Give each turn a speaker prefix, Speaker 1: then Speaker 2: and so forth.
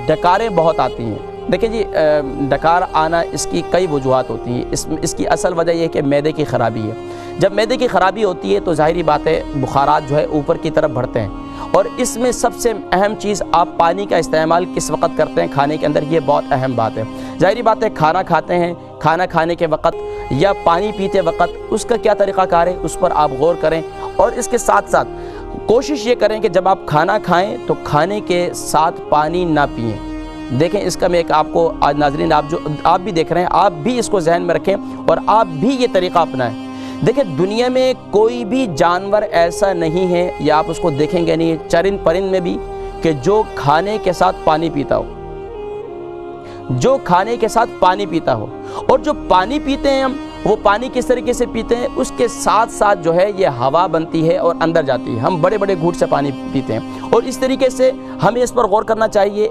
Speaker 1: डकारें बहुत आती हैं। देखिए जी, डकार आना इसकी कई वजूहात होती हैं। इसकी असल वजह यह है कि मैदे की ख़राबी है। जब मैदे की ख़राबी होती है तो ज़ाहिरी बात है बुखारात जो है ऊपर की तरफ बढ़ते हैं। और इसमें सबसे अहम चीज़, आप पानी का इस्तेमाल किस वक़्त करते हैं खाने के अंदर, ये बहुत अहम बात है। ज़ाहिरी बात है खाना खाते हैं, खाना खाने के वक़्त या पानी पीते वक़्त उसका क्या तरीक़ाकार है उस पर आप गौर करें। और इसके साथ साथ कोशिश ये करें कि जब आप खाना खाएं तो खाने के साथ पानी ना पिएं। देखें, इसका मैं एक आपको आज नाज़रीन, आप भी देख रहे हैं, आप भी इसको जहन में रखें और आप भी ये तरीक़ा अपनाएं। देखें, दुनिया में कोई भी जानवर ऐसा नहीं है, या आप उसको देखेंगे नहीं चरिंद परिंद में भी, कि जो खाने के साथ पानी पीता हो, जो खाने के साथ पानी पीता हो। और जो पानी पीते हैं हम, वो पानी किस तरीके से पीते हैं, उसके साथ साथ जो है ये हवा बनती है और अंदर जाती है। हम बड़े बड़े घूंट से पानी पीते हैं और इस तरीके से हमें इस पर गौर करना चाहिए।